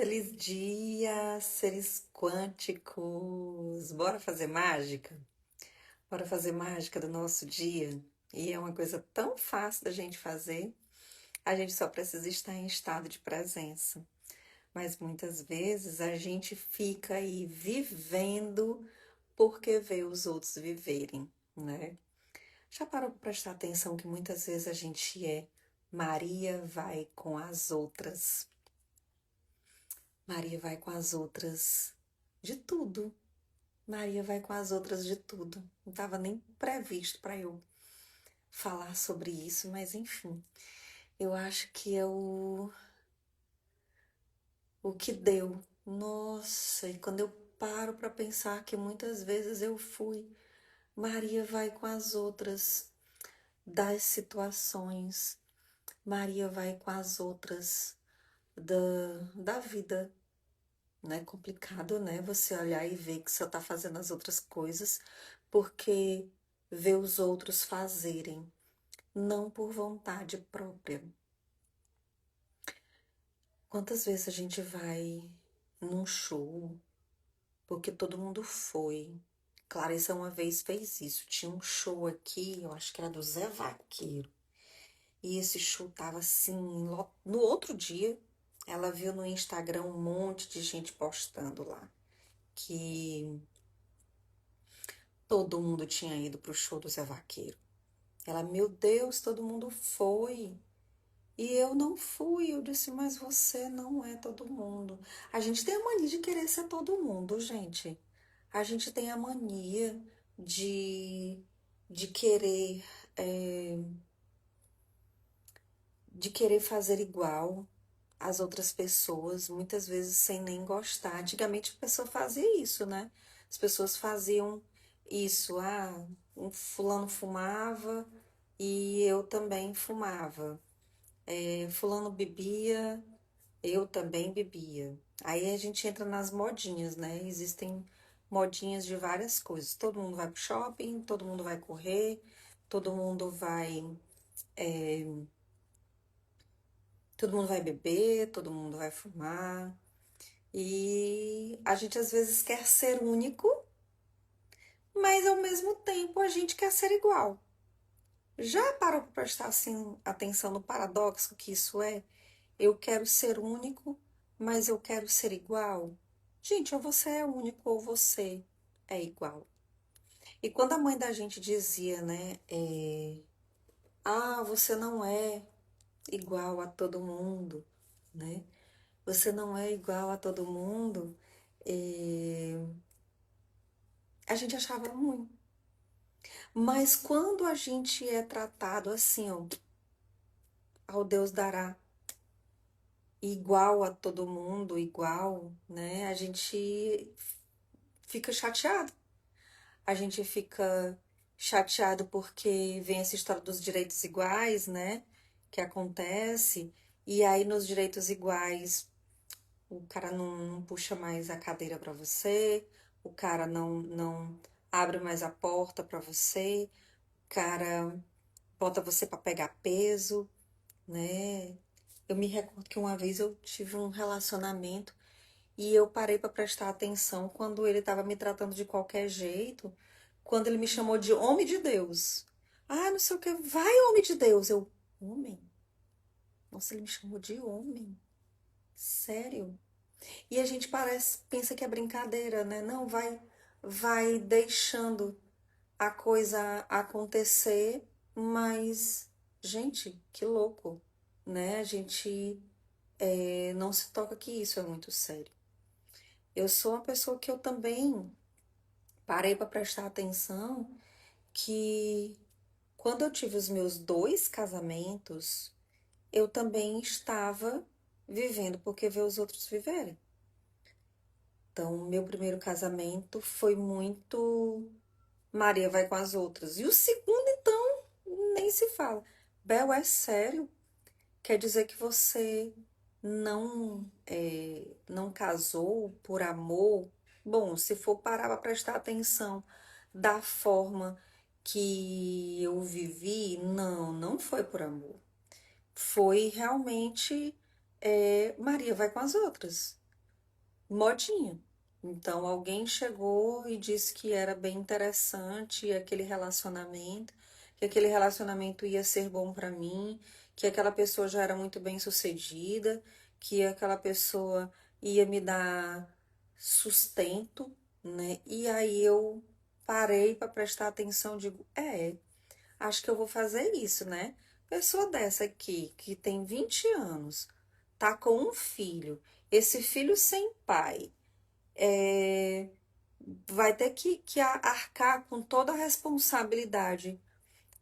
Feliz dia, seres quânticos! Bora fazer mágica? Bora fazer mágica do nosso dia? E é uma coisa tão fácil da gente fazer, a gente só precisa estar em estado de presença. Mas muitas vezes a gente fica aí vivendo porque vê os outros viverem, né? Já parou para prestar atenção que muitas vezes a gente é Maria vai com as outras. Maria vai com as outras de tudo. Maria vai com as outras de tudo. Não estava nem previsto para eu falar sobre isso, mas enfim. Eu acho que é o que deu. Nossa, e quando eu paro para pensar que muitas vezes eu fui, Maria vai com as outras das situações. Maria vai com as outras da vida. Não é complicado, né? Você olhar e ver que você está fazendo as outras coisas porque vê os outros fazerem, não por vontade própria. Quantas vezes a gente vai num show porque todo mundo foi? Clarissa uma vez fez isso. Tinha um show aqui, eu acho que era do Zé Vaqueiro. E esse show tava assim, no outro dia, ela viu no Instagram um monte de gente postando lá que todo mundo tinha ido pro show do Zé Vaqueiro. Ela, meu Deus, todo mundo foi. E eu não fui. Eu disse, mas você não é todo mundo. A gente tem a mania de querer ser todo mundo, gente. A gente tem a mania de querer, de querer fazer igual às outras pessoas, muitas vezes sem nem gostar. Antigamente a pessoa fazia isso, né? As pessoas faziam isso. Ah, um fulano fumava e eu também fumava. Fulano bebia, eu também bebia. Aí a gente entra nas modinhas, né? Existem modinhas de várias coisas. Todo mundo vai pro shopping, todo mundo vai correr, todo mundo vai, todo mundo vai beber, todo mundo vai fumar. E a gente às vezes quer ser único, mas ao mesmo tempo a gente quer ser igual. Já parou para prestar assim, atenção no paradoxo que isso é? Eu quero ser único, mas eu quero ser igual. Gente, ou você é único ou você é igual. E quando a mãe da gente dizia, né, ah, você não é igual a todo mundo, né? Você não é igual a todo mundo, é, a gente achava ruim. Mas quando a gente é tratado assim, ó, ao Deus dará, igual a todo mundo, igual, né? A gente fica chateado. A gente fica chateado porque vem essa história dos direitos iguais, né? Que acontece. E aí nos direitos iguais, o cara não puxa mais a cadeira para você, o cara não abre mais a porta para você, o cara bota você para pegar peso, né? Eu me recordo que uma vez eu tive um relacionamento e eu parei para prestar atenção quando ele estava me tratando de qualquer jeito, quando ele me chamou de homem de Deus. Ah, não sei o que, vai homem de Deus. Eu, homem? Nossa, ele me chamou de homem. Sério? E a gente pensa que é brincadeira, né? Não, vai deixando a coisa acontecer, mas, gente, que louco, né? A gente não se toca que isso é muito sério. Eu sou uma pessoa que eu também parei para prestar atenção que quando eu tive os meus dois casamentos, eu também estava vivendo porque ver os outros viverem. Então, meu primeiro casamento foi muito Maria vai com as outras. E o segundo, então, nem se fala. Bel, é sério? Quer dizer que você não casou por amor? Bom, se for parar para prestar atenção da forma que eu vivi, não foi por amor. Foi realmente Maria vai com as outras. modinha. Então alguém chegou e disse que era bem interessante que aquele relacionamento ia ser bom pra mim, que aquela pessoa já era muito bem sucedida, que aquela pessoa ia me dar sustento, né? E aí eu parei pra prestar atenção, digo, acho que eu vou fazer isso, né? Pessoa dessa aqui, que tem 20 anos, tá com um filho, esse filho sem pai, é, vai ter que arcar com toda a responsabilidade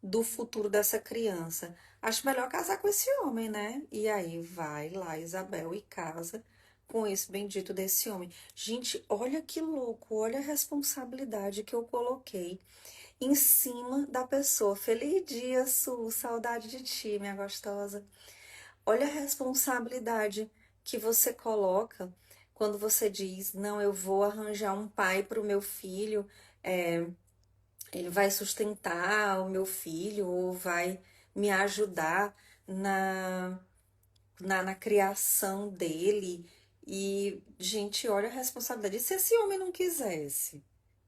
do futuro dessa criança. Acho melhor casar com esse homem, né? E aí vai lá, Isabel, e casa com esse bendito desse homem. Gente, olha que louco, olha a responsabilidade que eu coloquei em cima da pessoa. Feliz dia, Su, saudade de ti, minha gostosa. Olha a responsabilidade que você coloca quando você diz: não, eu vou arranjar um pai para o meu filho, é, ele vai sustentar o meu filho ou vai me ajudar na, na criação dele. E, gente, olha a responsabilidade. E se esse homem não quisesse,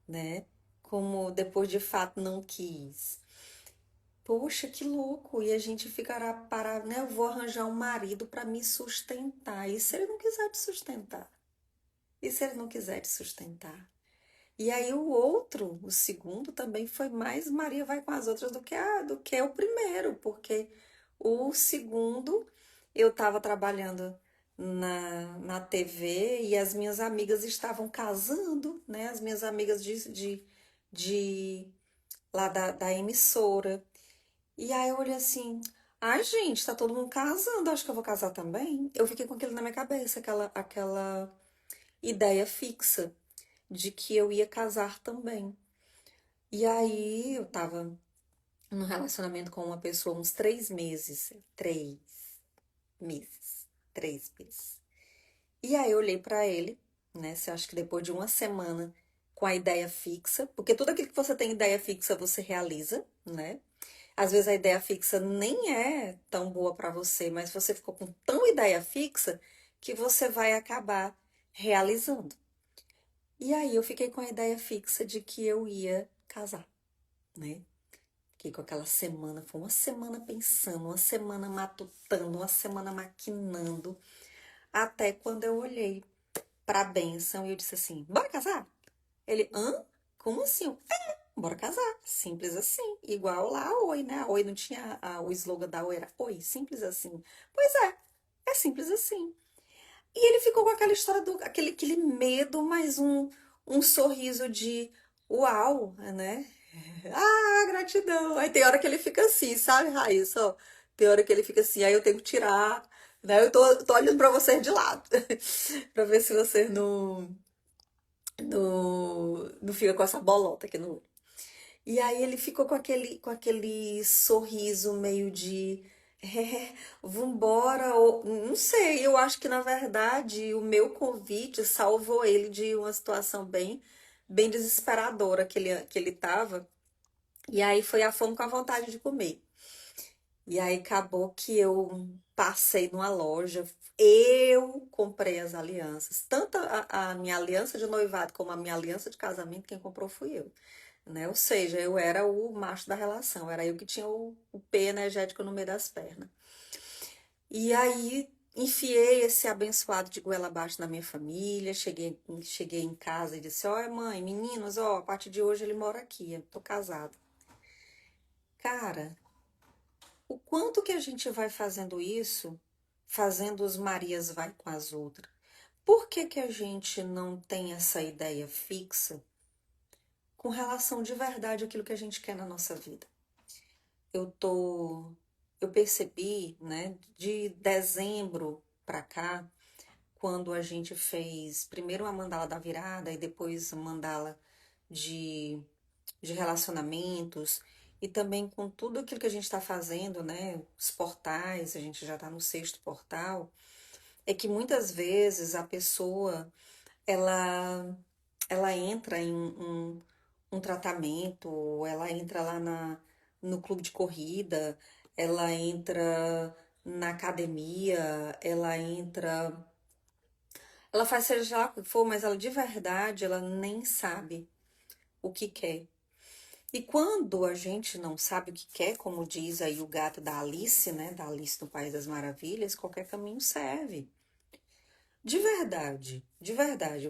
né? Como depois de fato não quis. Poxa, que louco! E a gente ficará parado, né? Eu vou arranjar um marido para me sustentar. E se ele não quiser te sustentar? E se ele não quiser te sustentar? E aí o outro, o segundo, também foi mais Maria vai com as outras do que o primeiro, porque o segundo eu estava trabalhando na TV e as minhas amigas estavam casando, né? As minhas amigas de lá da emissora. E aí eu olhei assim, ai gente, tá todo mundo casando, acho que eu vou casar também. Eu fiquei com aquilo na minha cabeça, aquela ideia fixa de que eu ia casar também. E aí eu tava num relacionamento com uma pessoa uns 3 meses. 3 meses. 3 meses. E aí eu olhei pra ele, né? Você acha que depois de uma semana com a ideia fixa, porque tudo aquilo que você tem ideia fixa você realiza, né? Às vezes a ideia fixa nem é tão boa para você, mas você ficou com tão ideia fixa que você vai acabar realizando. E aí eu fiquei com a ideia fixa de que eu ia casar, né? Fiquei com aquela semana, foi uma semana pensando, uma semana matutando, uma semana maquinando, até quando eu olhei pra bênção e eu disse assim: bora casar? Ele, hã? Como assim? Bora casar. Simples assim. Igual lá a Oi, né? A Oi não tinha. O slogan da Oi era Oi, simples assim. Pois é simples assim. E ele ficou com aquela história aquele medo, mas um sorriso de uau, né? Ah, gratidão. Aí tem hora que ele fica assim, sabe, Raíssa? Ó, tem hora que ele fica assim, aí eu tenho que tirar, né? Eu tô olhando pra vocês de lado, pra ver se vocês não fica com essa bolota aqui no olho. E aí ele ficou com aquele sorriso meio de vambora, ou não sei, eu acho que na verdade o meu convite salvou ele de uma situação bem desesperadora que ele tava. E aí foi a fome com a vontade de comer. E aí acabou que eu passei numa loja, eu comprei as alianças, tanto a minha aliança de noivado como a minha aliança de casamento, quem comprou fui eu, né? Ou seja, eu era o macho da relação, era eu que tinha o P energético no meio das pernas. E aí enfiei esse abençoado de goela abaixo na minha família, cheguei em casa e disse: olha, mãe, meninos, ó, a partir de hoje ele mora aqui, eu tô casado. Cara, o quanto que a gente vai fazendo isso, fazendo os Marias vai com as outras? Por que que a gente não tem essa ideia fixa com relação de verdade àquilo que a gente quer na nossa vida? Eu tô, eu percebi, né, de dezembro pra cá, quando a gente fez primeiro uma mandala da virada e depois uma mandala de, de relacionamentos e também com tudo aquilo que a gente está fazendo, né? Os portais, a gente já está no sexto portal, é que muitas vezes a pessoa ela ela entra em um tratamento, ou ela entra lá no clube de corrida, ela entra na academia, ela entra Ela faz seja lá o que for, mas ela de verdade, ela nem sabe o que quer. E quando a gente não sabe o que quer, como diz aí o gato da Alice, né? Da Alice no País das Maravilhas, qualquer caminho serve. De verdade,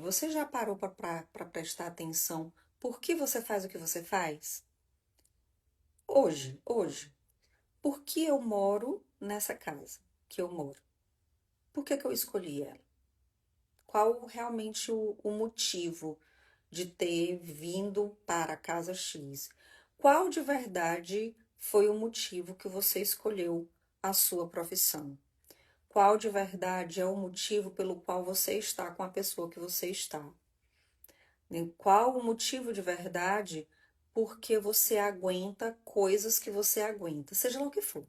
você já parou para prestar atenção por que você faz o que você faz? Hoje. Por que eu moro nessa casa que eu moro? Por que que eu escolhi ela? Qual realmente o motivo de ter vindo para a casa X? Qual de verdade foi o motivo que você escolheu a sua profissão? Qual de verdade é o motivo pelo qual você está com a pessoa que você está? Qual o motivo de verdade porque você aguenta coisas que você aguenta, seja lá o que for,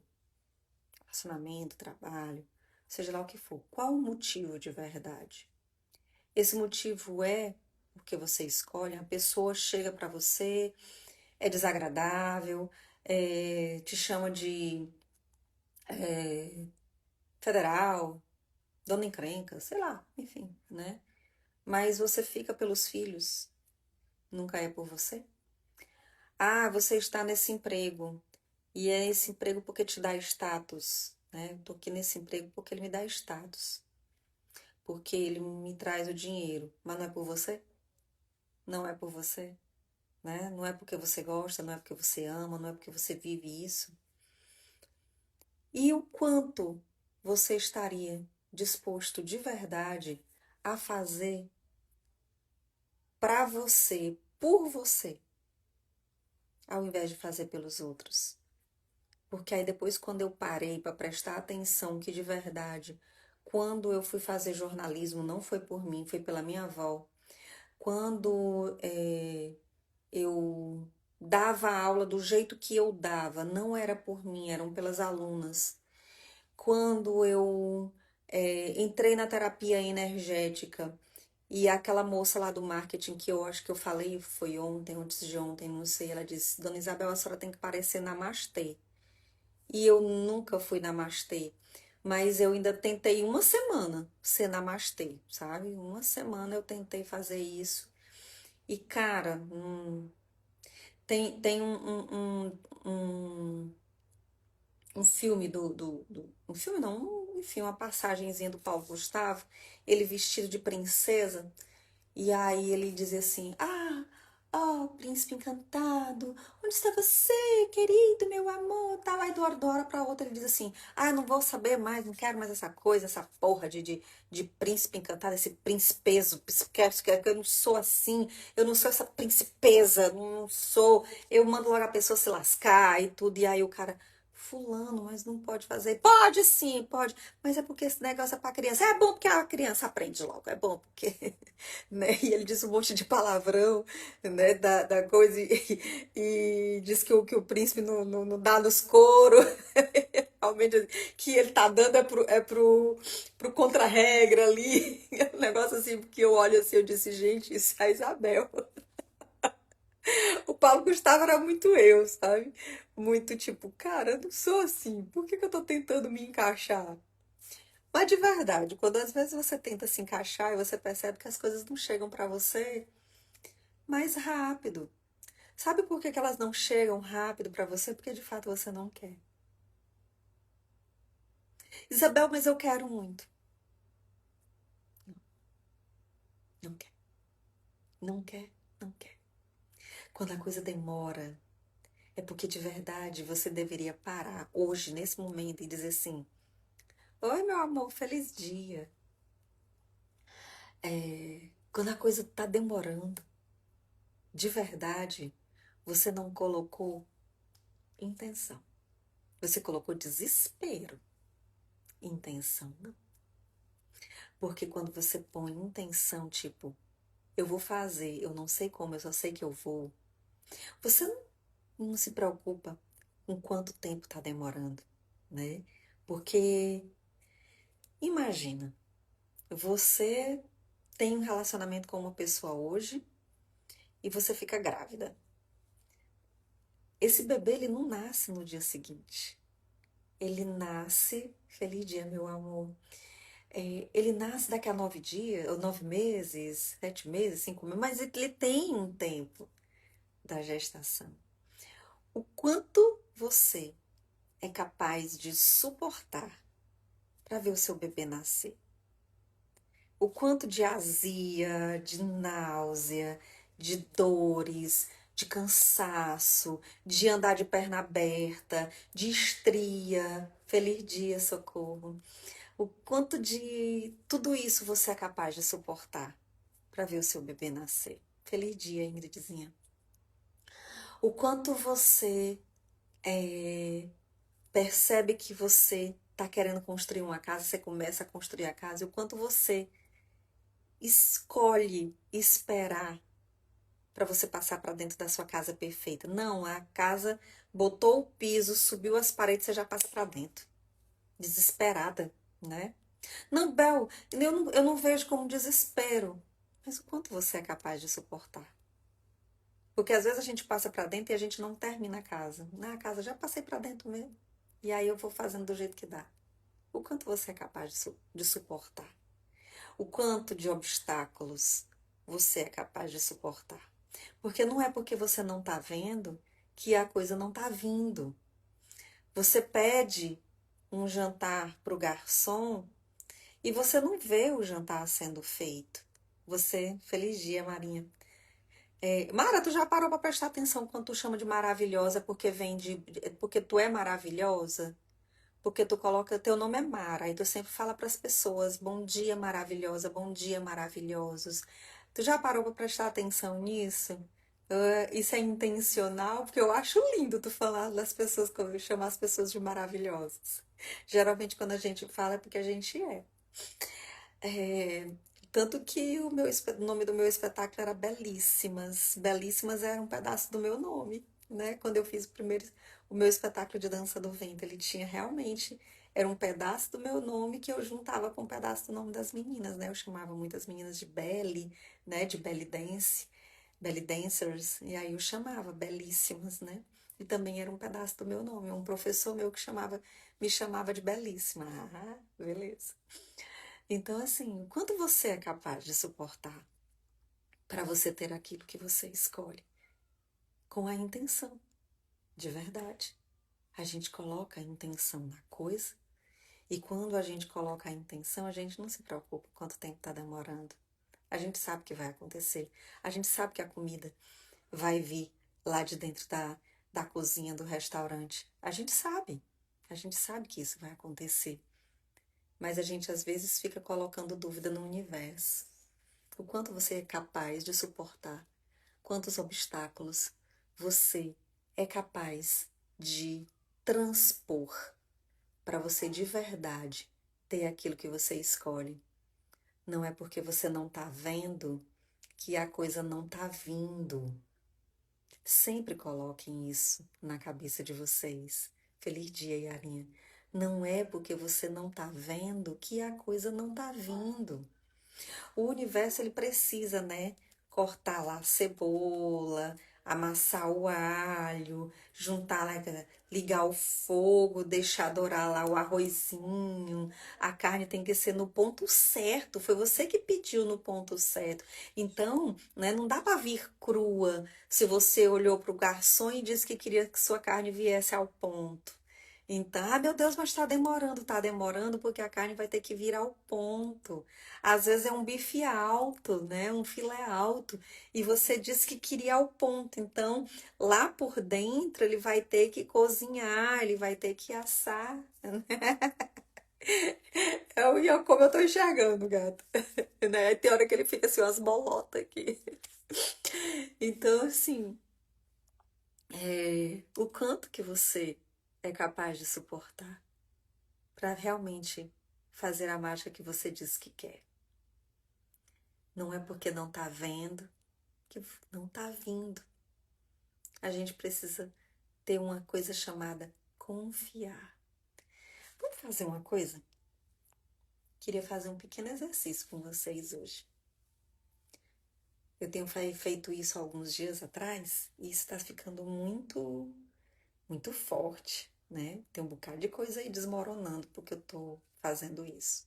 relacionamento, trabalho, seja lá o que for. Qual o motivo de verdade? Esse motivo é porque você escolhe, a pessoa chega para você, é desagradável, te chama de federal, dona encrenca, sei lá, enfim, né? Mas você fica pelos filhos, nunca é por você. Ah, você está nesse emprego, e é esse emprego porque te dá status, né? Eu tô aqui nesse emprego porque ele me dá status, porque ele me traz o dinheiro, mas não é por você? Não é por você? Né? Não é porque você gosta, não é porque você ama, não é porque você vive isso. E o quanto você estaria disposto de verdade a fazer para você, por você, ao invés de fazer pelos outros? Porque aí depois, quando eu parei para prestar atenção que de verdade, quando eu fui fazer jornalismo, não foi por mim, foi pela minha avó. Quando eu dava aula do jeito que eu dava, não era por mim, eram pelas alunas. Quando eu entrei na terapia energética e aquela moça lá do marketing que eu acho que eu falei, foi ontem, antes de ontem, não sei, ela disse, Dona Isabel, a senhora tem que parecer namastê. E eu nunca fui namastê, mas eu ainda tentei uma semana ser namastê, sabe? Uma semana eu tentei fazer isso. E, cara, tem um filme um filme não, enfim, uma passagenzinha do Paulo Gustavo, ele vestido de princesa, e aí ele dizia assim, príncipe encantado, onde está você, querido, meu amor, tal, aí de uma hora pra outra ele diz assim, não vou saber mais, não quero mais essa coisa, essa porra de príncipe encantado, esse princepeso, que eu não sou assim, eu não sou essa princesa, não sou, eu mando logo a pessoa se lascar e tudo, e aí o cara, fulano, mas não pode fazer, pode sim, pode, mas é porque esse negócio é pra criança, é bom porque a criança aprende logo, é bom porque, né, e ele diz um monte de palavrão, né, da coisa, e diz que o príncipe não dá nos coros, realmente, que ele tá dando pro contra-regra ali, um negócio assim, porque eu olho assim, eu disse, gente, isso é a Isabel. O Paulo Gustavo era muito eu, sabe? Muito tipo, cara, eu não sou assim, por que que eu tô tentando me encaixar? Mas de verdade, quando às vezes você tenta se encaixar e você percebe que as coisas não chegam pra você mais rápido. Sabe por que que elas não chegam rápido pra você? Porque de fato você não quer. Isabel, mas eu quero muito. Não quer, não quer, não quer. Quando a coisa demora, é porque de verdade você deveria parar hoje, nesse momento, e dizer assim: oi, meu amor, feliz dia. Quando a coisa tá demorando, de verdade, você não colocou intenção. Você colocou desespero. Intenção, não. Porque quando você põe intenção, tipo, eu vou fazer, eu não sei como, eu só sei que eu vou. Você não se preocupa com quanto tempo tá demorando, né? Porque imagina, você tem um relacionamento com uma pessoa hoje e você fica grávida. Esse bebê, ele não nasce no dia seguinte. Ele nasce, feliz dia, meu amor. Ele nasce daqui a 9 dias, ou 9 meses, 7 meses, 5 meses, mas ele tem um tempo da gestação. O quanto você é capaz de suportar para ver o seu bebê nascer? O quanto de azia, de náusea, de dores, de cansaço, de andar de perna aberta, de estria. Feliz dia, socorro. O quanto de tudo isso você é capaz de suportar para ver o seu bebê nascer. Feliz dia, Ingridzinha. O quanto você percebe que você está querendo construir uma casa, você começa a construir a casa, e o quanto você escolhe esperar para você passar para dentro da sua casa perfeita. Não, a casa botou o piso, subiu as paredes, você já passa para dentro. Desesperada, né? Não, Bel, eu não vejo como desespero. Mas o quanto você é capaz de suportar? Porque às vezes a gente passa para dentro e a gente não termina a casa. Na casa já passei para dentro mesmo. E aí eu vou fazendo do jeito que dá. O quanto você é capaz de suportar? O quanto de obstáculos você é capaz de suportar? Porque não é porque você não está vendo que a coisa não está vindo. Você pede um jantar para o garçom e você não vê o jantar sendo feito. Você, feliz dia, Marinha. Mara, tu já parou para prestar atenção quando tu chama de maravilhosa porque porque tu é maravilhosa? Porque tu coloca, teu nome é Mara, e tu sempre fala para as pessoas, bom dia maravilhosa, bom dia maravilhosos. Tu já parou para prestar atenção nisso? Isso é intencional, porque eu acho lindo tu falar das pessoas, chamar as pessoas de maravilhosas. Geralmente quando a gente fala é porque a gente é. É, tanto que o nome do meu espetáculo era Belíssimas. Belíssimas era um pedaço do meu nome, né? Quando eu fiz o meu espetáculo de dança do ventre, ele tinha realmente, era um pedaço do meu nome que eu juntava com um pedaço do nome das meninas, né? Eu chamava muitas meninas de Belly, né? De Belly Dance, Belly Dancers, e aí eu chamava Belíssimas, né? E também era um pedaço do meu nome, um professor meu que me chamava de Belíssima. Ah, beleza. Então, assim, o quanto você é capaz de suportar para você ter aquilo que você escolhe? Com a intenção, de verdade. A gente coloca a intenção na coisa e quando a gente coloca a intenção, a gente não se preocupa quanto tempo está demorando. A gente sabe que vai acontecer. A gente sabe que a comida vai vir lá de dentro da cozinha do restaurante. A gente sabe. A gente sabe que isso vai acontecer. Mas a gente às vezes fica colocando dúvida no universo. O quanto você é capaz de suportar, quantos obstáculos você é capaz de transpor para você de verdade ter aquilo que você escolhe. Não é porque você não está vendo que a coisa não está vindo. Sempre coloquem isso na cabeça de vocês. Feliz dia, Yarinha. Não é porque você não está vendo que a coisa não está vindo. O universo ele precisa, né? Cortar lá a cebola, amassar o alho, juntar lá, ligar o fogo, deixar dourar lá o arrozinho. A carne tem que ser no ponto certo. Foi você que pediu no ponto certo. Então, né, não dá para vir crua se você olhou para o garçom e disse que queria que sua carne viesse ao ponto. Então, meu Deus, mas tá demorando porque a carne vai ter que vir ao ponto. Às vezes é um bife alto, né? Um filé alto, e você disse que queria ao ponto. Então, lá por dentro ele vai ter que cozinhar, ele vai ter que assar. Como eu tô enxergando, gato. Né? Tem hora que ele fica assim, umas bolotas aqui. Então, assim, o quanto que você é capaz de suportar para realmente fazer a mágica que você diz que quer. Não é porque não tá vendo que não tá vindo. A gente precisa ter uma coisa chamada confiar. Vamos fazer uma coisa? Queria fazer um pequeno exercício com vocês hoje. Eu tenho feito isso alguns dias atrás e isso está ficando muito, muito forte, né? Tem um bocado de coisa aí desmoronando porque eu tô fazendo isso.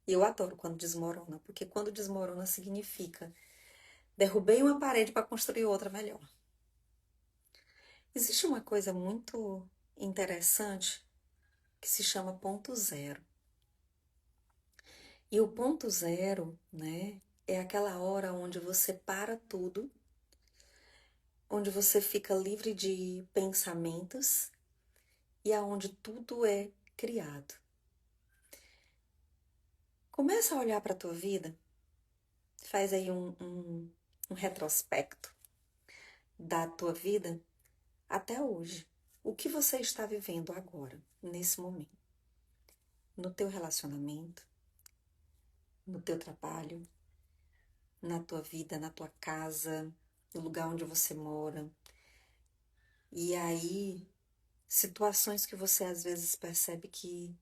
E eu adoro quando desmorona, porque quando desmorona significa derrubei uma parede para construir outra melhor. Existe uma coisa muito interessante que se chama ponto zero. E o ponto zero, né, é aquela hora onde você para tudo, onde você fica livre de pensamentos e aonde tudo é criado. Começa a olhar para a tua vida, faz aí um retrospecto da tua vida até hoje. O que você está vivendo agora, nesse momento? No teu relacionamento, no teu trabalho, na tua vida, na tua casa, no lugar onde você mora. E aí, situações que você às vezes percebe que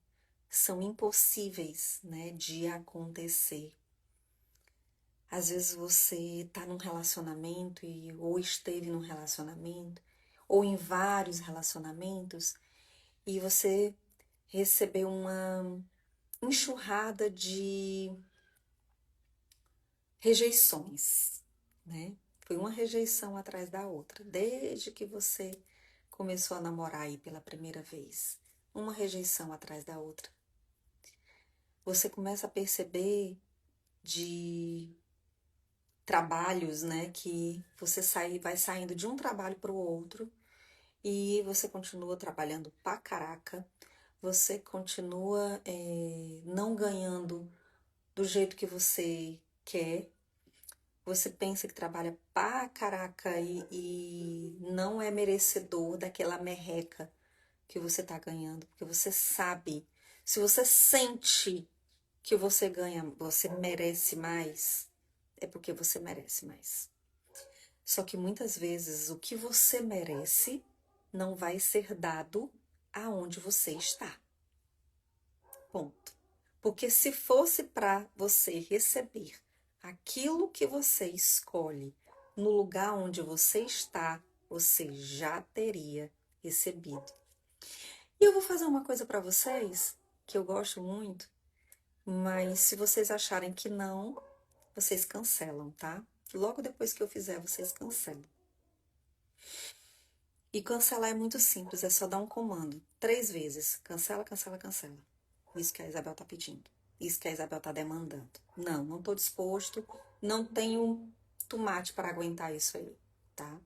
são impossíveis, né, de acontecer. Às vezes você está num relacionamento ou esteve num relacionamento ou em vários relacionamentos e você recebeu uma enxurrada de rejeições, né? Foi uma rejeição atrás da outra, desde que você começou a namorar aí pela primeira vez. Uma rejeição atrás da outra. Você começa a perceber de trabalhos, né, que você vai saindo de um trabalho para o outro e você continua trabalhando pra caraca, você continua não ganhando do jeito que você quer, você pensa que trabalha pra caraca e não é merecedor daquela merreca que você tá ganhando, porque você sabe, se você sente que você ganha, você merece mais, é porque você merece mais. Só que muitas vezes o que você merece não vai ser dado aonde você está. Ponto. Porque se fosse para você receber aquilo que você escolhe no lugar onde você está, você já teria recebido. E eu vou fazer uma coisa para vocês que eu gosto muito, mas se vocês acharem que não, vocês cancelam, tá? Logo depois que eu fizer, vocês cancelam. E cancelar é muito simples, é só dar um comando. 3 vezes. Cancela, cancela, cancela. Isso que a Isabel tá pedindo. Isso que a Isabel tá demandando. Não, não tô disposto. Não tenho tomate para aguentar isso aí, tá?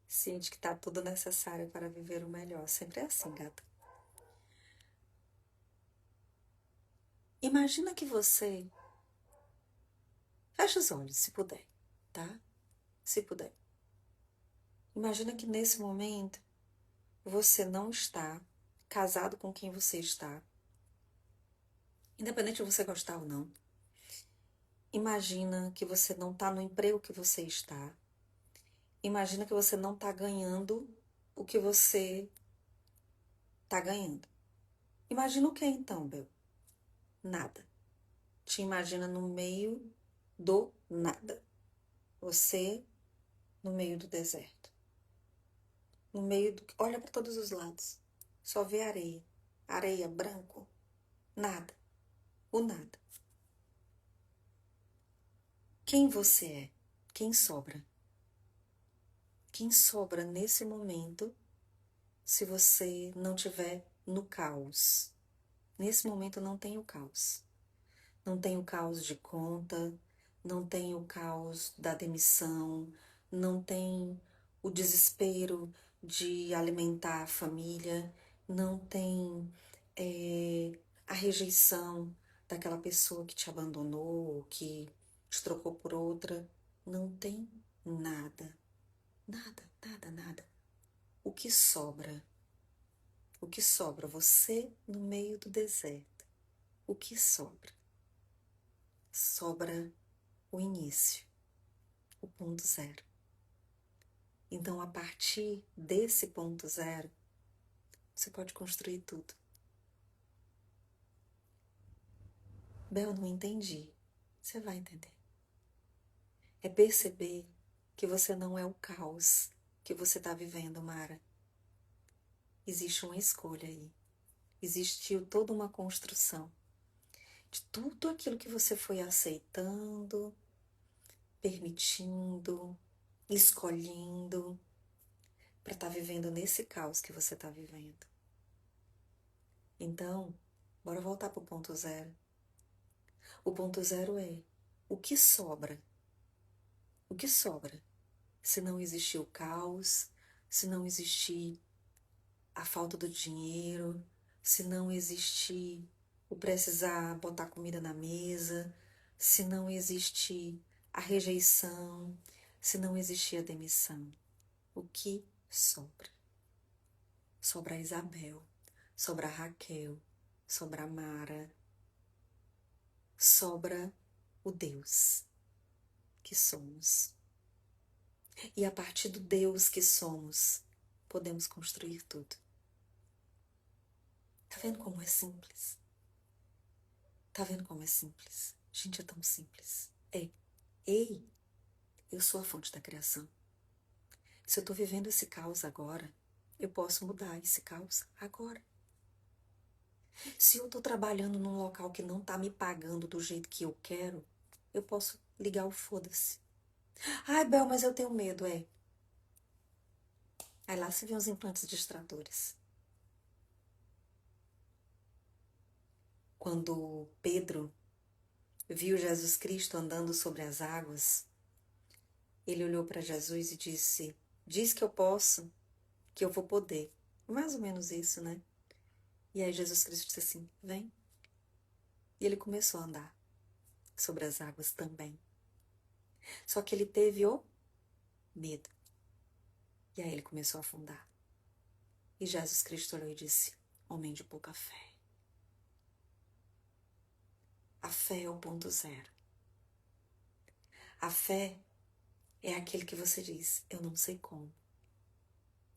Sinto que tá tudo necessário para viver o melhor. Sempre é assim, gata. Imagina que você... Fecha os olhos, se puder, tá? Se puder. Imagina que nesse momento você não está casado com quem você está. Independente de você gostar ou não. Imagina que você não está no emprego que você está. Imagina que você não está ganhando o que você está ganhando. Imagina o que então, Bel? Nada. Te imagina no meio do nada. Você no meio do deserto. No meio do... Olha para todos os lados. Só vê areia. Areia, branco. Nada. O nada. Quem você é? Quem sobra? Quem sobra nesse momento se você não tiver no caos? Nesse momento não tem o caos. Não tem o caos de conta, não tem o caos da demissão, não tem o desespero de alimentar a família, não tem a rejeição daquela pessoa que te abandonou, que te trocou por outra. Não tem nada, nada, nada, nada. O que sobra? O que sobra? Você no meio do deserto. O que sobra? Sobra o início, o ponto zero. Então, a partir desse ponto zero, você pode construir tudo. Bel, não entendi. Você vai entender. É perceber que você não é o caos que você está vivendo, Mara. Existe uma escolha aí. Existiu toda uma construção. de tudo aquilo que você foi aceitando, permitindo, escolhendo para estar vivendo nesse caos que você está vivendo. Então, bora voltar para o ponto zero. O ponto zero é o que sobra? O que sobra? Se não existir o caos, se não existir a falta do dinheiro, se não existir o precisar botar comida na mesa, se não existir a rejeição, se não existir a demissão, o que sobra? Sobra a Isabel, sobra a Raquel, sobra a Mara, sobra o Deus que somos. E a partir do Deus que somos, podemos construir tudo. Tá vendo como é simples? Tá vendo como é simples? Gente, é tão simples. Ei, eu sou a fonte da criação. Se eu tô vivendo esse caos agora, eu posso mudar esse caos agora. Se eu tô trabalhando num local que não tá me pagando do jeito que eu quero, eu posso ligar o foda-se. Ai, Bel, mas eu tenho medo, Aí lá se vê os implantes distratores. Quando Pedro viu Jesus Cristo andando sobre as águas, ele olhou para Jesus e disse: diz que eu posso, que eu vou poder. Mais ou menos isso, né? E aí Jesus Cristo disse assim: vem. E ele começou a andar sobre as águas também. Só que ele teve o medo. E aí ele começou a afundar. E Jesus Cristo olhou e disse: homem de pouca fé. A fé é o ponto zero. A fé é aquele que você diz: eu não sei como.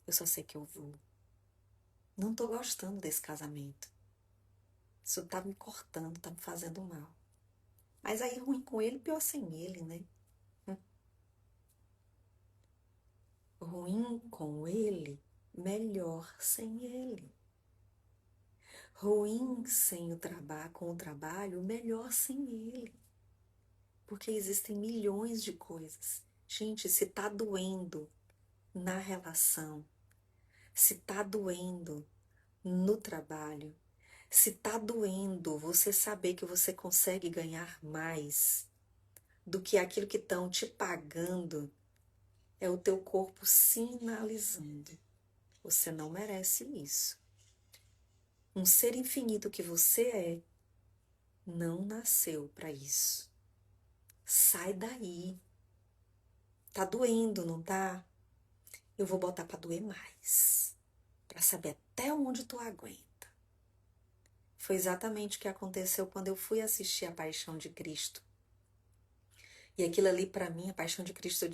Eu só sei que eu vou. Não tô gostando desse casamento. Isso tá me cortando, tá me fazendo mal. Mas aí ruim com ele, pior sem ele, né? Ruim com ele, melhor sem ele. Ruim sem o trabalho, com o trabalho, melhor sem ele. Porque existem milhões de coisas. Gente, se tá doendo na relação, se tá doendo no trabalho, se tá doendo você saber que você consegue ganhar mais do que aquilo que estão te pagando, é o teu corpo sinalizando: você não merece isso. Um ser infinito que você é, não nasceu para isso. Sai daí. Tá doendo, não tá? Eu vou botar para doer mais, para saber até onde tu aguenta. Foi exatamente o que aconteceu quando eu fui assistir a Paixão de Cristo. E aquilo ali para mim, a Paixão de Cristo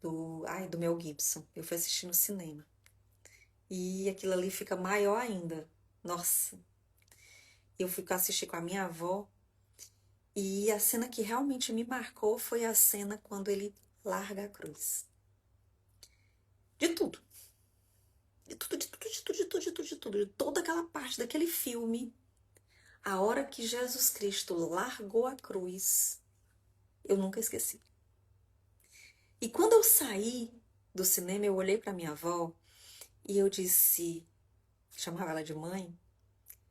do Mel Gibson. Eu fui assistir no cinema. E aquilo ali fica maior ainda. Nossa. Eu fui assistir com a minha avó. E a cena que realmente me marcou foi a cena quando ele larga a cruz. De tudo. De tudo, de tudo, de tudo, de tudo, de tudo, de tudo. De toda aquela parte daquele filme. A hora que Jesus Cristo largou a cruz, eu nunca esqueci. E quando eu saí do cinema, eu olhei para minha avó e eu disse, chamava ela de mãe,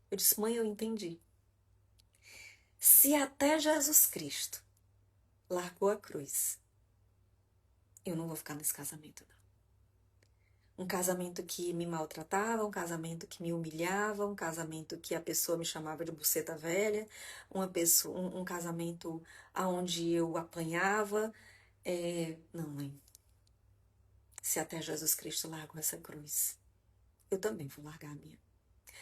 eu disse: mãe, eu entendi. Se até Jesus Cristo largou a cruz, eu não vou ficar nesse casamento, não. Um casamento que me maltratava, um casamento que me humilhava, um casamento que a pessoa me chamava de buceta velha, um casamento onde eu apanhava. Não, mãe. Se até Jesus Cristo largou essa cruz, eu também vou largar a minha.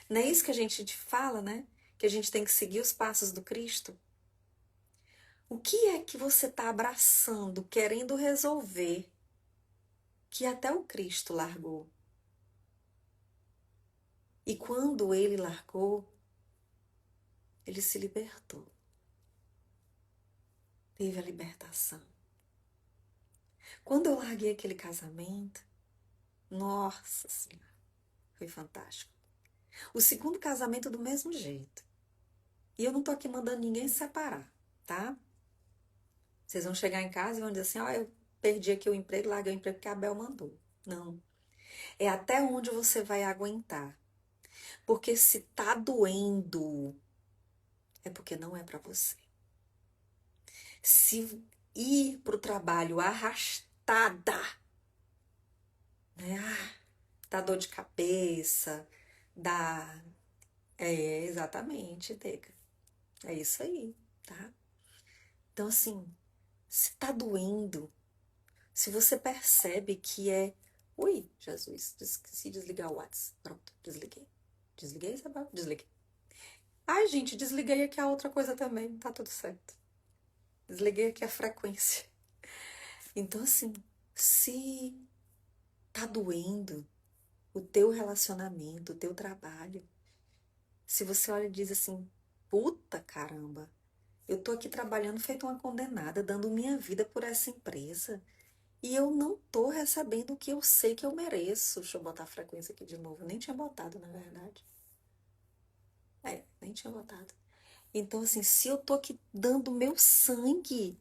Não é isso que a gente fala, né? Que a gente tem que seguir os passos do Cristo. O que é que você está abraçando, querendo resolver, que até o Cristo largou? E quando ele largou, ele se libertou. Teve a libertação. Quando eu larguei aquele casamento, nossa Senhora, foi fantástico. O segundo casamento do mesmo jeito. E eu não tô aqui mandando ninguém se separar, tá? Vocês vão chegar em casa e vão dizer assim, ó, eu perdi aqui o emprego, larguei o emprego que a Bel mandou. Não. É até onde você vai aguentar. Porque se tá doendo, é porque não é pra você. Se ir pro trabalho arrastada, né? Dá dor de cabeça, dá. É, exatamente, Dega. É isso aí, tá? Então, assim, se tá doendo, se você percebe que é. Ui, Jesus, esqueci de desligar o WhatsApp. Pronto, desliguei. Desliguei, Isabel? Desliguei. Ai, gente, desliguei aqui a outra coisa também, tá tudo certo. Desliguei aqui a frequência. Então, assim, se tá doendo o teu relacionamento, o teu trabalho, se você olha e diz assim, puta caramba, eu tô aqui trabalhando feito uma condenada, dando minha vida por essa empresa, e eu não tô recebendo o que eu sei que eu mereço. Deixa eu botar a frequência aqui de novo. Nem tinha botado, na verdade. Nem tinha botado. Então, assim, se eu tô aqui dando meu sangue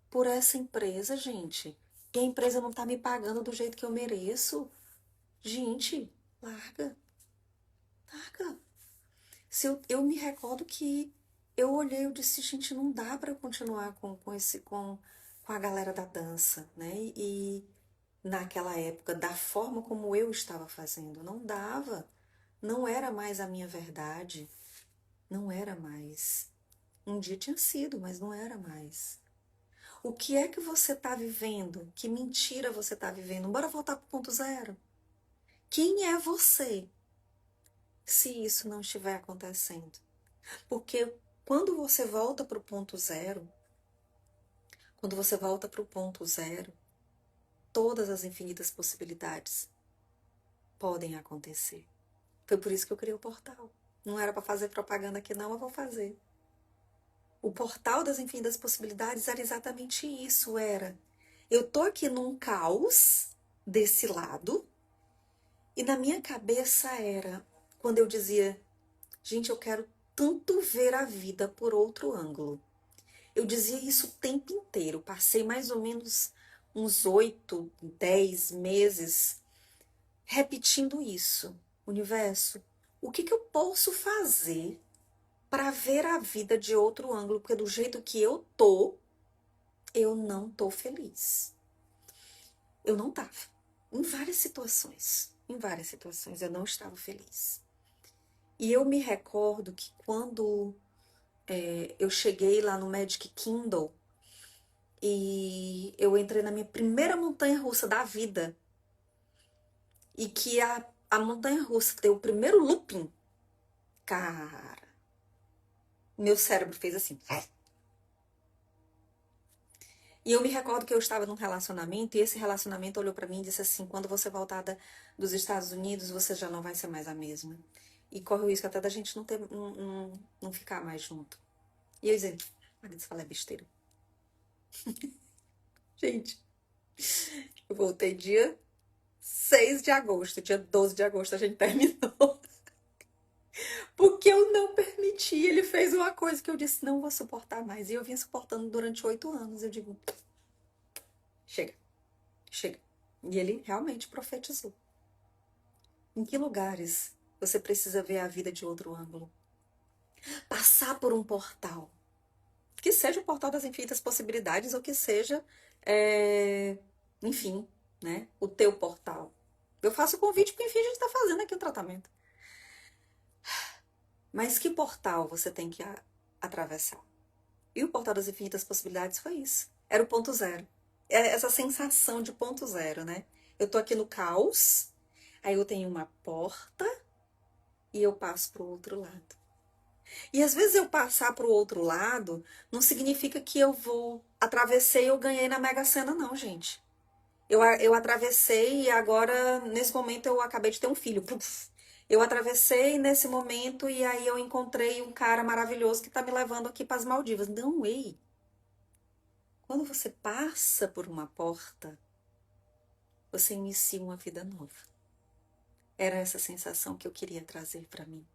por essa empresa, gente, e a empresa não tá me pagando do jeito que eu mereço, gente, larga, larga. Se eu me recordo que eu olhei e disse, gente, não dá para continuar com a galera da dança, né? E naquela época, da forma como eu estava fazendo, não dava. Não era mais a minha verdade. Não era mais. Um dia tinha sido, mas não era mais. O que é que você está vivendo? Que mentira você está vivendo? Bora voltar para o ponto zero. Quem é você se isso não estiver acontecendo? Porque quando você volta para o ponto zero, quando você volta para o ponto zero, todas as infinitas possibilidades podem acontecer. Foi por isso que eu criei o portal. Não era para fazer propaganda aqui não, eu vou fazer. O portal das infinitas possibilidades era exatamente isso, era. Eu tô aqui num caos desse lado, e na minha cabeça era, quando eu dizia, gente, eu quero tanto ver a vida por outro ângulo. Eu dizia isso o tempo inteiro. Passei mais ou menos uns 8, 10 meses repetindo isso. Universo, o que eu posso fazer para ver a vida de outro ângulo? Porque do jeito que eu não tô feliz. Eu não tava. Em várias situações. Em várias situações eu não estava feliz. E eu me recordo que quando eu cheguei lá no Magic Kingdom e eu entrei na minha primeira montanha-russa da vida e que a montanha-russa deu o primeiro looping, cara, meu cérebro fez assim. E eu me recordo que eu estava num relacionamento e esse relacionamento olhou pra mim e disse assim, quando você voltar dos Estados Unidos, você já não vai ser mais a mesma. E corre o risco até da gente não ficar mais junto. E eu dizia, marido, isso fala é besteira. Gente, eu voltei dia 6 de agosto, dia 12 de agosto a gente terminou. Porque eu não permiti, ele fez uma coisa que eu disse, não vou suportar mais. E eu vinha suportando durante 8 anos. Eu digo, chega, chega. E ele realmente profetizou. Em que lugares você precisa ver a vida de outro ângulo? Passar por um portal. Que seja o portal das infinitas possibilidades ou que seja, enfim, né, o teu portal. Eu faço o convite porque, enfim, a gente está fazendo aqui o tratamento. Mas que portal você tem que atravessar? E o portal das infinitas possibilidades foi isso. Era o ponto zero. É essa sensação de ponto zero, né? Eu tô aqui no caos, aí eu tenho uma porta e eu passo pro outro lado. E às vezes eu passar pro outro lado não significa que eu atravessei e eu ganhei na Mega Sena, não, gente. Eu atravessei e agora, nesse momento, eu acabei de ter um filho. Puf. Eu atravessei nesse momento e aí eu encontrei um cara maravilhoso que tá me levando aqui para as Maldivas. Não, ei. Quando você passa por uma porta, você inicia uma vida nova. Era essa sensação que eu queria trazer para mim.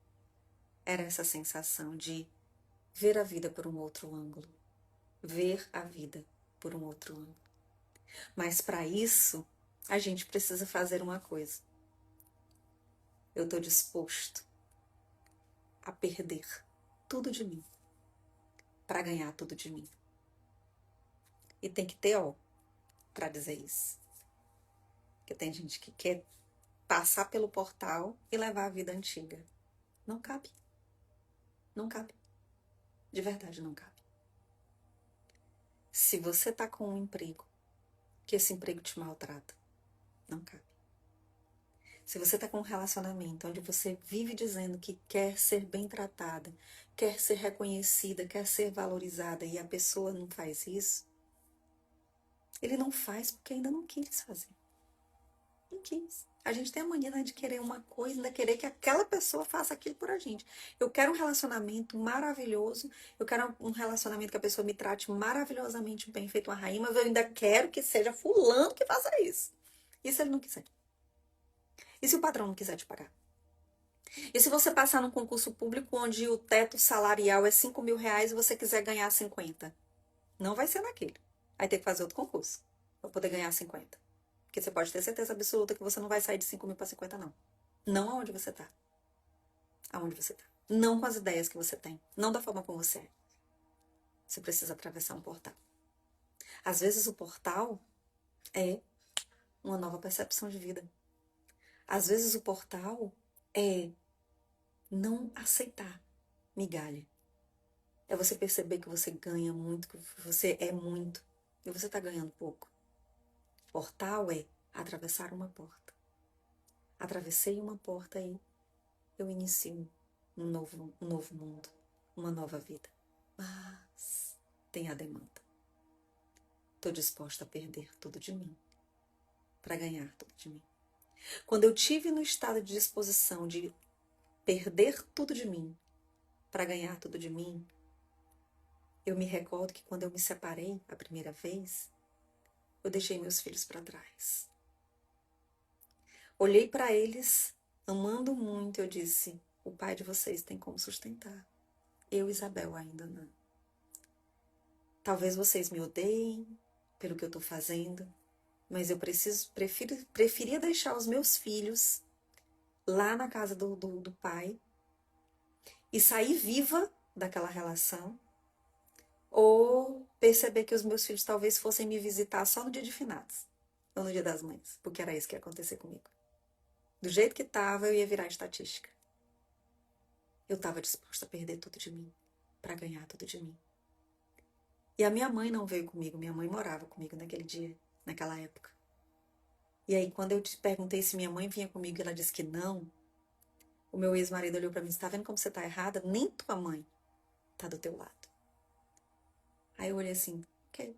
Era essa sensação de ver a vida por um outro ângulo. Ver a vida por um outro ângulo. Mas para isso, a gente precisa fazer uma coisa. Eu estou disposto a perder tudo de mim para ganhar tudo de mim. E tem que ter ó para dizer isso. Porque tem gente que quer passar pelo portal e levar a vida antiga. Não cabe. Não cabe. De verdade, não cabe. Se você tá com um emprego, que esse emprego te maltrata, não cabe. Se você tá com um relacionamento onde você vive dizendo que quer ser bem tratada, quer ser reconhecida, quer ser valorizada e a pessoa não faz isso, ele não faz porque ainda não quis fazer. Não quis. A gente tem a mania, né, de querer uma coisa, ainda querer que aquela pessoa faça aquilo por a gente. Eu quero um relacionamento maravilhoso, eu quero um relacionamento que a pessoa me trate maravilhosamente bem, feito uma rainha, mas eu ainda quero que seja fulano que faça isso. E se ele não quiser? E se o patrão não quiser te pagar? E se você passar num concurso público onde o teto salarial é 5 mil reais e você quiser ganhar 50? Não vai ser naquele. Aí tem que fazer outro concurso para poder ganhar 50. Porque você pode ter certeza absoluta que você não vai sair de 5 mil para 50, não. Não aonde você tá. Aonde você tá. Não com as ideias que você tem. Não da forma como você é. Você precisa atravessar um portal. Às vezes o portal é uma nova percepção de vida. Às vezes o portal é não aceitar migalha. É você perceber que você ganha muito, que você é muito, e você tá ganhando pouco. Portal é atravessar uma porta. Atravessei uma porta e eu inicio um novo mundo, uma nova vida. Mas tem a demanda. Estou disposta a perder tudo de mim para ganhar tudo de mim. Quando eu tive no estado de disposição de perder tudo de mim para ganhar tudo de mim, eu me recordo que quando eu me separei a primeira vez, eu deixei meus filhos para trás. Olhei para eles, amando muito, eu disse: o pai de vocês tem como sustentar. Eu, Isabel, ainda não. Talvez vocês me odeiem pelo que eu estou fazendo, mas eu preferia deixar os meus filhos lá na casa do pai e sair viva daquela relação, ou perceber que os meus filhos talvez fossem me visitar só no dia de finados, ou no dia das mães, porque era isso que ia acontecer comigo. Do jeito que estava, eu ia virar estatística. Eu estava disposta a perder tudo de mim para ganhar tudo de mim. E a minha mãe não veio comigo, minha mãe morava comigo naquele dia, naquela época. E aí, quando eu te perguntei se minha mãe vinha comigo e ela disse que não, o meu ex-marido olhou para mim e disse: tá vendo como você tá errada? Nem tua mãe tá do teu lado. Aí eu olhei assim: ok,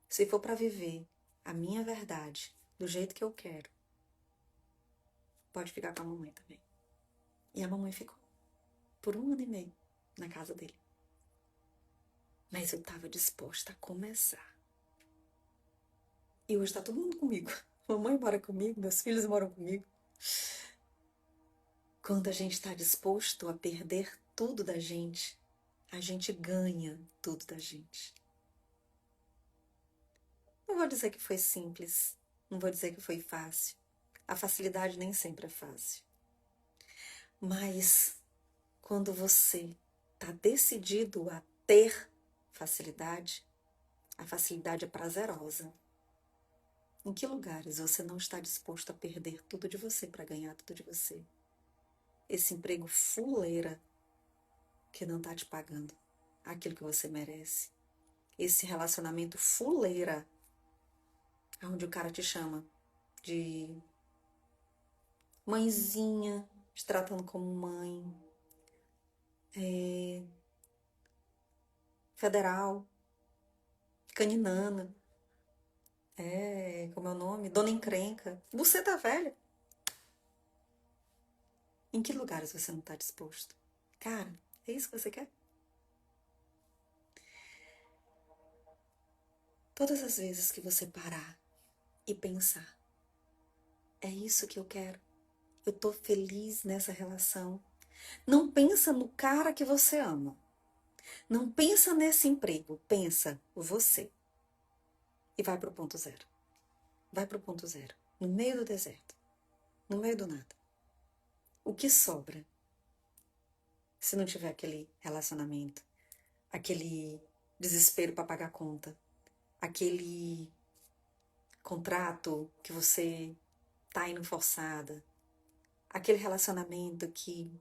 se for para viver a minha verdade do jeito que eu quero, pode ficar com a mamãe também. E a mamãe ficou por 1 ano e meio na casa dele. Mas eu estava disposta a começar. E hoje está todo mundo comigo. Mamãe mora comigo, meus filhos moram comigo. Quando a gente está disposto a perder tudo da gente, a gente ganha tudo da gente. Não vou dizer que foi simples, não vou dizer que foi fácil. A facilidade nem sempre é fácil. Mas quando você está decidido a ter facilidade, a facilidade é prazerosa. Em que lugares você não está disposto a perder tudo de você para ganhar tudo de você? Esse emprego fuleira que não está te pagando aquilo que você merece. Esse relacionamento fuleira, onde o cara te chama de mãezinha, te tratando como mãe, federal, caninana, como é o nome? Dona Encrenca. Você tá velha. Em que lugares você não tá disposto? Cara, é isso que você quer? Todas as vezes que você parar e pensar, é isso que eu quero. Eu tô feliz nessa relação. Não pensa no cara que você ama. Não pensa nesse emprego, pensa você. E vai pro ponto zero. Vai pro ponto zero. No meio do deserto. No meio do nada. O que sobra? Se não tiver aquele relacionamento, aquele desespero para pagar a conta, aquele contrato que você tá indo forçada, aquele relacionamento que...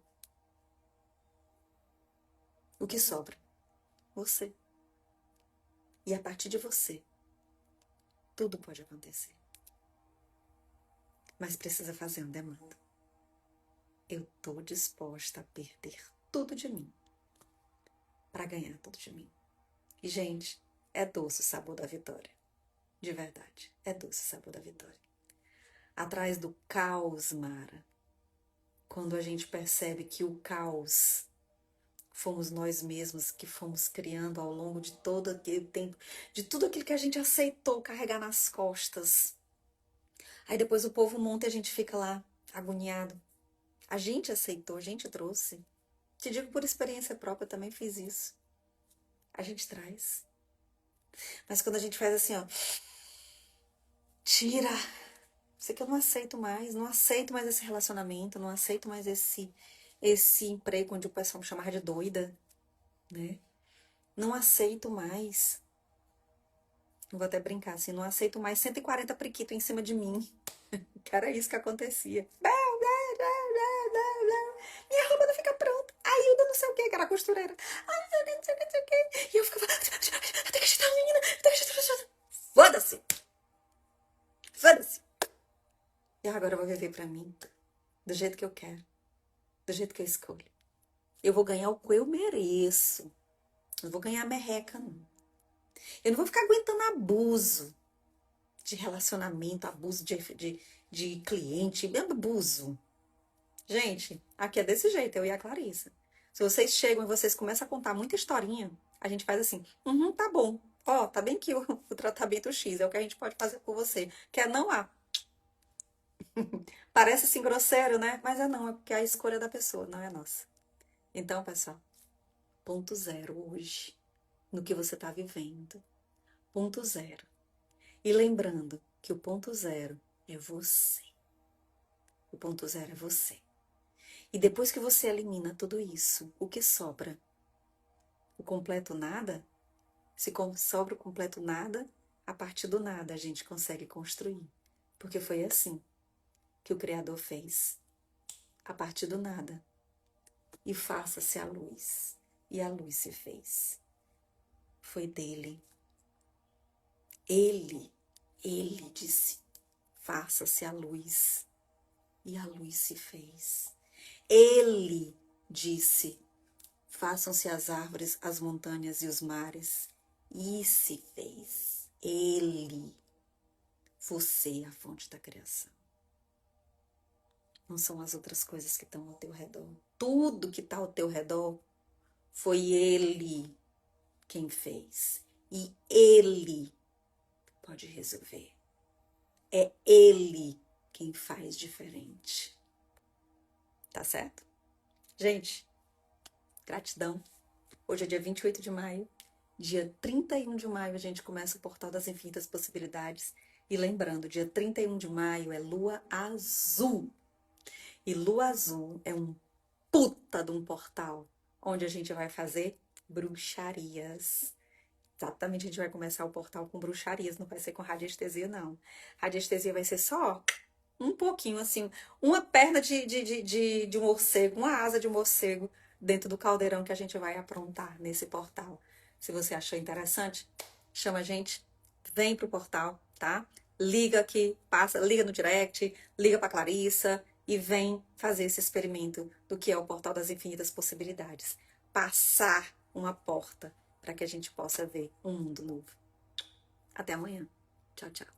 O que sobra? Você. E a partir de você, tudo pode acontecer. Mas precisa fazer um demanda. Eu tô disposta a perder tudo de mim para ganhar tudo de mim. E, gente, é doce o sabor da vitória. De verdade, é doce o sabor da vitória. Atrás do caos, Mara, quando a gente percebe que o caos fomos nós mesmos que fomos criando ao longo de todo aquele tempo, de tudo aquilo que a gente aceitou carregar nas costas. Aí depois o povo monta e a gente fica lá, agoniado. A gente aceitou, a gente trouxe. Te digo por experiência própria, eu também fiz isso. A gente traz. Mas quando a gente faz assim, ó, tira. Isso aqui eu não aceito mais. Não aceito mais esse relacionamento. Não aceito mais esse emprego onde o pessoal me chamava de doida, né? Não aceito mais. Eu vou até brincar assim. Não aceito mais 140 priquitos em cima de mim. Que era isso que acontecia. Minha roupa não fica pronta. Aí eu não sei o que era costureira. Ai, não sei o que, não sei o que, não sei o que. E eu ficava, eu tenho que ajudar a menina, eu tenho que ajudar. Foda-se. Foda-se. E agora eu vou viver pra mim, do jeito que eu quero, do jeito que eu escolho. Eu vou ganhar o que eu mereço. Não vou ganhar merreca, não. Eu não vou ficar aguentando abuso de relacionamento, abuso de cliente, abuso. Gente, aqui é desse jeito, eu e a Clarissa. Se vocês chegam e vocês começam a contar muita historinha, a gente faz assim, tá bom. Ó, tá bem que o tratamento X é o que a gente pode fazer por você. Quer não há. Parece assim grosseiro, né? Mas não, é porque é a escolha da pessoa, não é nossa. Então, pessoal, ponto zero hoje, no que você tá vivendo. Ponto zero. E lembrando que o ponto zero é você. O ponto zero é você. E depois que você elimina tudo isso, o que sobra? O completo nada? Se sobra o completo nada, a partir do nada a gente consegue construir. Porque foi assim que o Criador fez. A partir do nada. E faça-se a luz. E a luz se fez. Foi dele. Ele disse, faça-se a luz. E a luz se fez. Ele disse, façam-se as árvores, as montanhas e os mares. E se fez. Ele. Você é a fonte da criação. Não são as outras coisas que estão ao teu redor. Tudo que está ao teu redor foi ele quem fez. E ele pode resolver. É ele quem faz diferente. Tá certo? Gente, gratidão. Hoje é dia 28 de maio. Dia 31 de maio a gente começa o Portal das Infinitas Possibilidades. E lembrando, dia 31 de maio é lua azul. E lua azul é um puta de um portal onde a gente vai fazer bruxarias. Exatamente, a gente vai começar o portal com bruxarias, não vai ser com radiestesia, não. Radiestesia vai ser só um pouquinho, assim, uma perna de um morcego, uma asa de um morcego dentro do caldeirão que a gente vai aprontar nesse portal. Se você achou interessante, chama a gente, vem pro portal, tá? Liga aqui, liga no direct, liga pra Clarissa e vem fazer esse experimento do que é o Portal das Infinitas Possibilidades. Passar uma porta para que a gente possa ver um mundo novo. Até amanhã. Tchau, tchau.